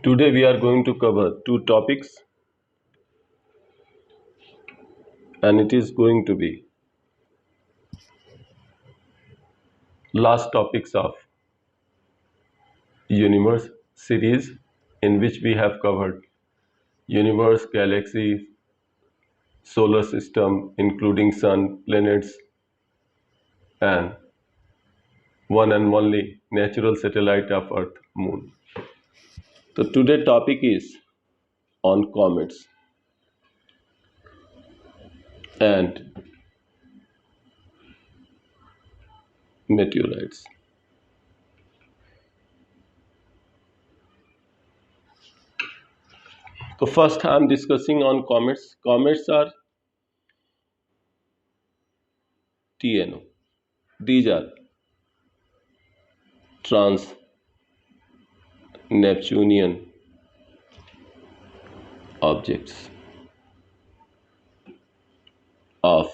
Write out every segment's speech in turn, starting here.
Today we are going to cover two topics, and it is going to be last topics of universe series, in which we have covered universe, galaxy, solar system including sun, planets, and one and only natural satellite of earth, moon. So today topic is on comets and meteorites. So first I am discussing on comets. Comets are TNO. These are trans Neptunian objects of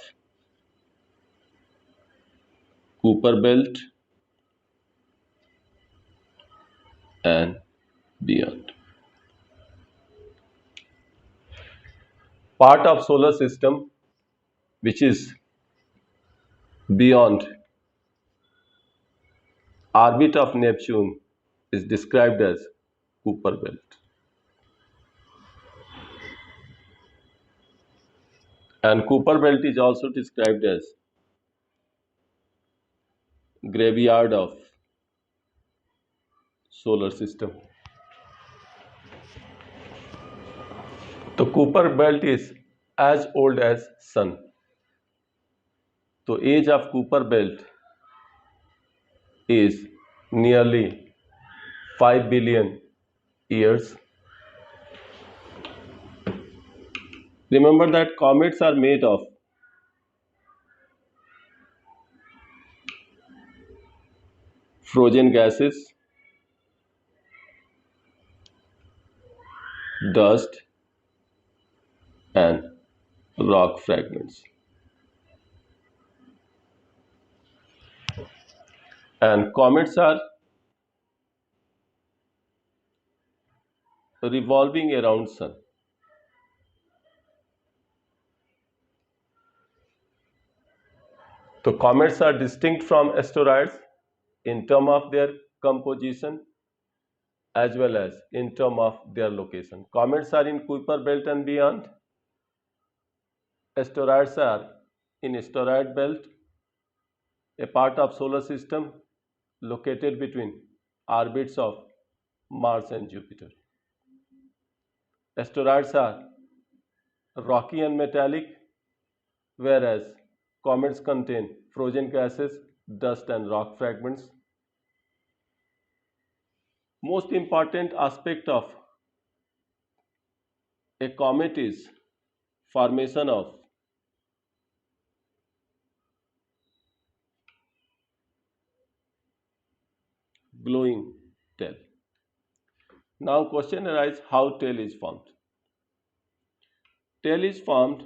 Kuiper belt and beyond. Part of solar system which is beyond orbit of Neptune is described as Kuiper belt. And Kuiper belt is also described as graveyard of solar system. The Kuiper belt is as old as sun. The age of Kuiper belt is nearly 5 billion years. Remember that comets are made of frozen gases, dust, and rock fragments. And comets are revolving around sun. So comets are distinct from asteroids in terms of their composition as well as in terms of their location. Comets are in Kuiper belt and beyond. Asteroids are in asteroid belt, a part of solar system located between orbits of Mars and Jupiter. Asteroids are rocky and metallic, whereas comets contain frozen gases, dust, and rock fragments. Most important aspect of a comet is formation of glowing tail. Now question arises, how tail is formed? Tail is formed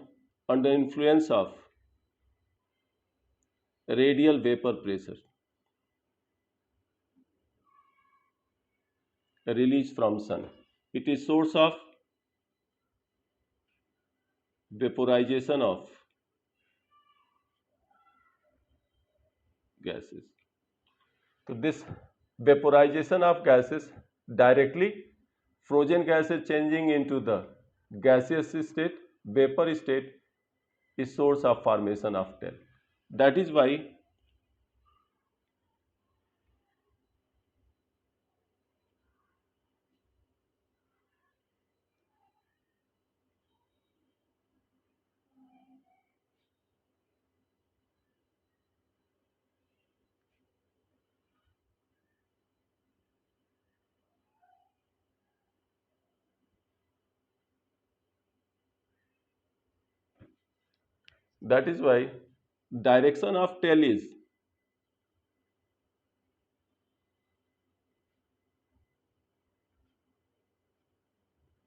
under influence of radial vapor pressure released from sun. It is source of vaporization of gases. So this vaporization of gases directly, frozen gases changing into the gaseous state, vapor state, is source of formation of tail. That is why that is why direction of tail is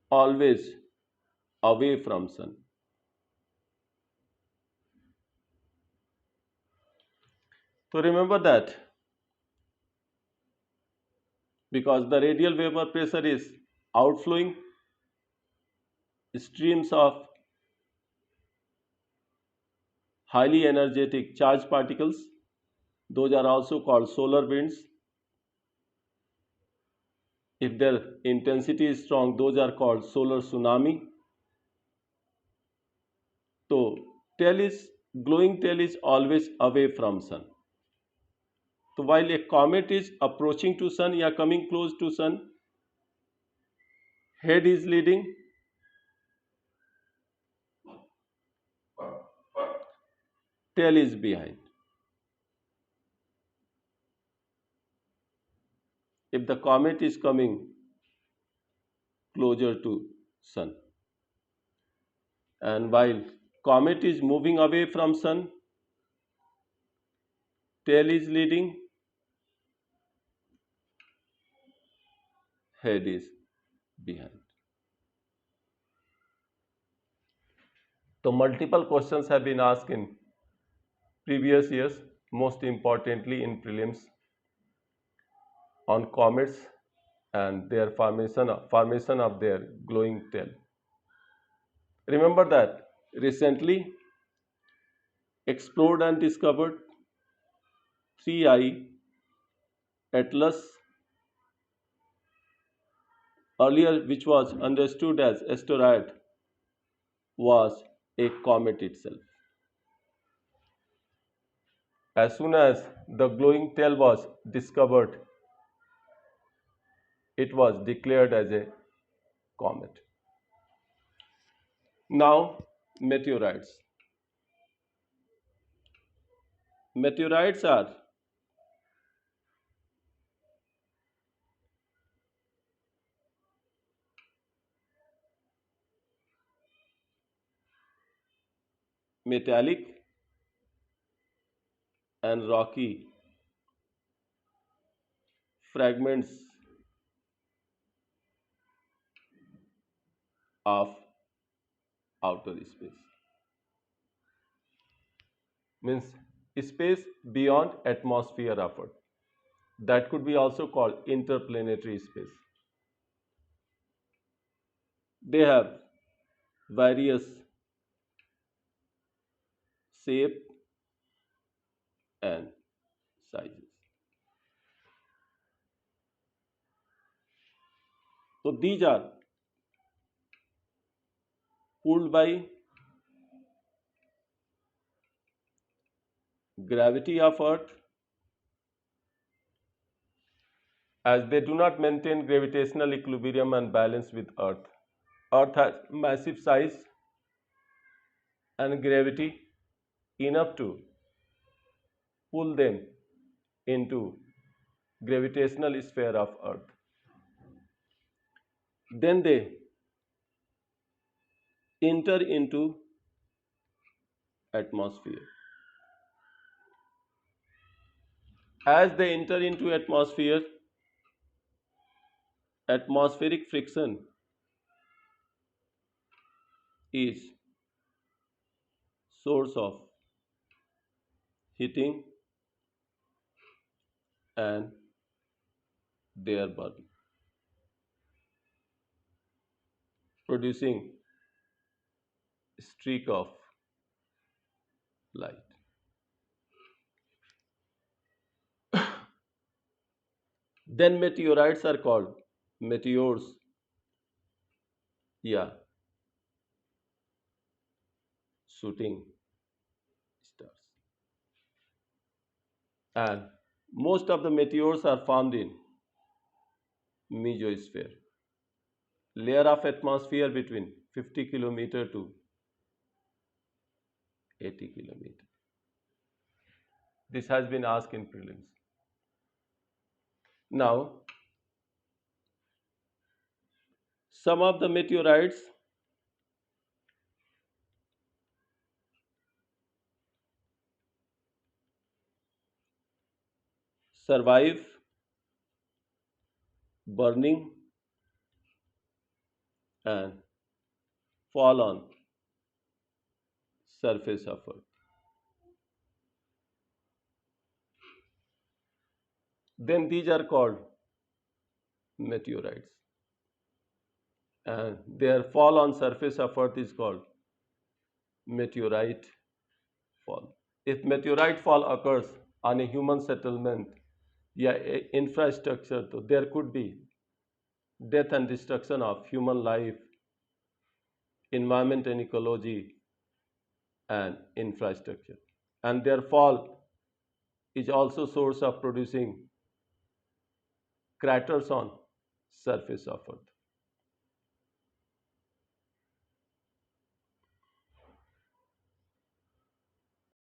always away from sun. So remember that because the radial vapor pressure is outflowing streams of highly energetic charged particles. Those are also called solar winds. If their intensity is strong, those are called solar tsunami. So glowing tail is always away from sun. So while a comet is approaching to sun or coming close to sun, head is leading, tail is behind. If the comet is coming closer to sun, and while comet is moving away from sun, tail is leading, head is behind. So multiple questions have been asked in previous years, most importantly in prelims, on comets and their formation of their glowing tail. Remember that recently explored and discovered 3I Atlas, earlier which was understood as asteroid, was a comet itself. As soon as the glowing tail was discovered, it was declared as a comet. Now, meteorites. Meteorites are metallic and rocky fragments of outer space. Means space beyond atmosphere of Earth. That could be also called interplanetary space. They have various shape and sizes. So these are pulled by gravity of Earth, as they do not maintain gravitational equilibrium and balance with Earth. Earth has massive size and gravity enough to pull them into gravitational sphere of Earth. Then they enter into atmosphere. As they enter into atmosphere, atmospheric friction is source of heating and their burn, producing streak of light. Then meteorites are called meteors. Yeah, shooting stars. And most of the meteors are found in mesosphere, layer of atmosphere between 50 kilometer to 80 kilometer. This has been asked in prelims. Now, some of the meteorites survive burning and fall on surface of Earth. Then these are called meteorites. and their fall on surface of earth is called meteorite fall. If meteorite fall occurs on a human settlement, yeah, infrastructure, so there could be death and destruction of human life, environment and ecology, and infrastructure. And their fall is also source of producing craters on surface of earth.